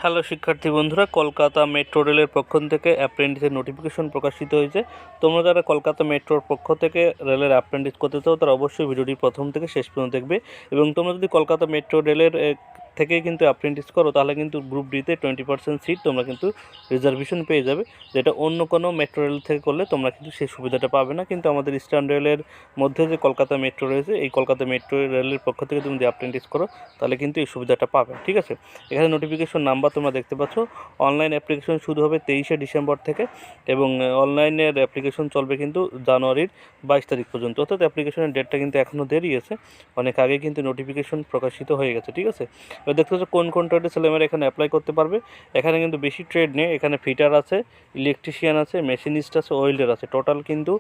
Hello শিক্ষার্থী বন্ধুরা, Kolkata metro রেলের পক্ষ থেকে অ্যাপ্রেন্টিসের নোটিফিকেশন প্রকাশিত হয়েছে। তোমরা যারা কলকাতা মেট্রোর পক্ষ থেকে রেলের অ্যাপ্রেন্টিস করতে চাও তারা অবশ্যই ভিডিওটি প্রথম থেকে শেষ পর্যন্ত দেখবে। এবং তোমরা যদি কলকাতা মেট্রো রেলের থেকে কিন্তু অ্যাপ্রেন্টিস করো তাহলে কিন্তু গ্রুপ ডিতে 20% সিট তোমরা কিন্তু রিজার্ভেশন পেয়ে যাবে, যেটা অন্য কোনো মেট্রো রেল থেকে করলে তোমরা কিন্তু সেই সুবিধাটা পাবে না। কিন্তু আমাদের ইস্টার্ন রেলের মধ্যে যে কলকাতা মেট্রো রয়েছে, এই কলকাতা মেট্রো রেলের পক্ষ থেকে তুমি যদি অ্যাপ্রেন্টিস করো তাহলে কিন্তু এই সুবিধাটা পাবে। ঠিক আছে, এখানে নোটিফিকেশন নাম্বার তোমরা দেখতে পাচ্ছ। অনলাইন অ্যাপ্লিকেশন শুরু হবে 23শে ডিসেম্বর থেকে এবং অনলাইনের অ্যাপ্লিকেশন চলবে কিন্তু জানুয়ারির 22 তারিখ পর্যন্ত। অর্থাৎ অ্যাপ্লিকেশনের ডেটটা কিন্তু এখনও দেরি আছে, অনেক আগে কিন্তু নোটিফিকেশন প্রকাশিত হয়ে গেছে। ঠিক আছে, এবার দেখতে পাচ্ছ কোন কোন ট্রেডের ছেলেমেয়েরা এখানে অ্যাপ্লাই করতে পারবে। এখানে কিন্তু বেশি ট্রেড নেই, এখানে ফিটার আছে, ইলেকট্রিশিয়ান আছে, মেশিনিস্ট আছে, ওয়েল্ডার আছে। টোটাল কিন্তু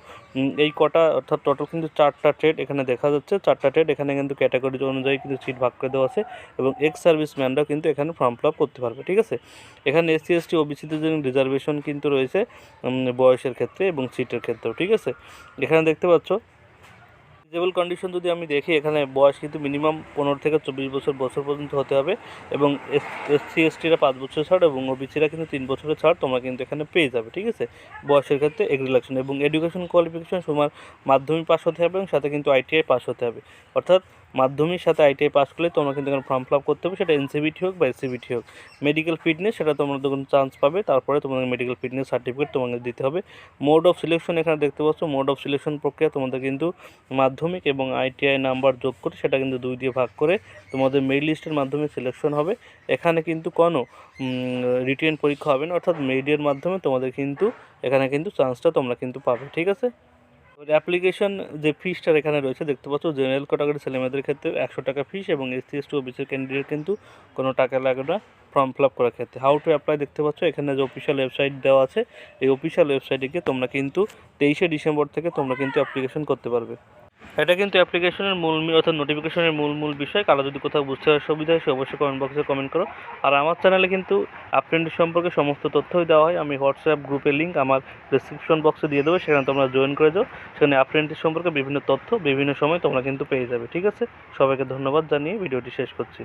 এই কটা, অর্থাৎ টোটাল কিন্তু 4টা ট্রেড এখানে দেখা যাচ্ছে। 4টা ট্রেড এখানে কিন্তু ক্যাটাগরি অনুযায়ী কিন্তু সিট ভাগ করে দেওয়া আছে এবং এক্স সার্ভিসম্যানরাও কিন্তু এখানে ফর্ম ফিল আপ করতে পারবে। ঠিক আছে, এখানে এসসি এসটি ওবিসিদের জন্য রিজার্ভেশন কিন্তু রয়েছে বয়সের ক্ষেত্রে এবং সিটের ক্ষেত্রেও। ঠিক আছে, এখানে দেখতে পাচ্ছ এলিজিবল কন্ডিশন যদি আমি দেখি, এখানে বয়স কিন্তু মিনিমাম 15 থেকে 24 বছর পর্যন্ত হতে হবে এবং এসসি এসটিরা 5 বছর ছাড় এবং ওবিসিরা কিন্তু 3 বছরের ছাড় তোমরা কিন্তু এখানে পেয়ে যাবে। ঠিক আছে, বয়সের ক্ষেত্রে রিল্যাক্সেশন এবং এডুকেশন কোয়ালিফিকেশন তোমার মাধ্যমিক পাস হতে হবে এবং সাথে কিন্তু আইটিআই পাস হতে হবে। অর্থাৎ মাধ্যমিক সাথে আইটিআই পাস করলে তোমরা কিন্তু এখানে ফর্ম ফিল আপ করতে হবে, সেটা এনসিবিটি হোক বা এসসিবিটি হোক। মেডিকেল ফিটনেস সেটা তোমরা যখন চান্স পাবে তারপরে তোমাদের মেডিকেল ফিটনেস সার্টিফিকেট তোমাকে দিতে হবে। মোড অফ সিলেকশন এখানে দেখতে পাচ্ছ। মোড অফ সিলেকশন প্রক্রিয়া তোমাদের কিন্তু মাধ্যমিক এবং আইটিআই নাম্বার যোগ করে সেটা কিন্তু 2 দিয়ে ভাগ করে তোমাদের মেরিট লিস্টের মাধ্যমে সিলেকশন হবে। এখানে কিন্তু কোনো রিটেন পরীক্ষা হবে না, অর্থাৎ মেরিটের মাধ্যমে তোমাদের কিন্তু এখানে কিন্তু চান্সটা তোমরা কিন্তু পাবে। ঠিক আছে, অ্যাপ্লিকেশন যে ফিসটা এখানে রয়েছে দেখতে পাচ্ছ। জেনারেল ক্যাটাগরি ছেলেমেয়েদের ক্ষেত্রে 100 টাকা ফিস এবং এসসি এসটি ওবিসি ক্যান্ডিডেট কিন্তু কোনো টাকা লাগবে না ফর্ম ফিল আপ করার ক্ষেত্রে। হাউ টু অ্যাপ্লাই দেখতে পাচ্ছ, এখানে যে অফিসিয়াল ওয়েবসাইট দেওয়া আছে, এই অফিসিয়াল ওয়েবসাইটে গিয়ে তোমরা কিন্তু 23শে ডিসেম্বর থেকে তোমরা কিন্তু অ্যাপ্লিকেশন করতে পারবে। এটা কিন্তু অ্যাপ্লিকেশনের অর্থাৎ নোটিফিকেশনের মূল বিষয়। কারো যদি কোথাও বুঝতে অসুবিধা হয় সে অবশ্যই কমেন্ট বক্সে কমেন্ট করো। আর আমার চ্যানেলে কিন্তু অ্যাপ্রেন্টিস সম্পর্কে সমস্ত তথ্যই দেওয়া হয়। আমি হোয়াটসঅ্যাপ গ্রুপের লিঙ্ক আমার ডেসক্রিপশন বক্সে দিয়ে দেবো, সেখানে তোমরা জয়েন করে যাও। সেখানে অ্যাপ্রেন্টিস সম্পর্কে বিভিন্ন তথ্য বিভিন্ন সময় তোমরা কিন্তু পেয়ে যাবে। ঠিক আছে, সবাইকে ধন্যবাদ জানিয়ে ভিডিওটি শেষ করছি।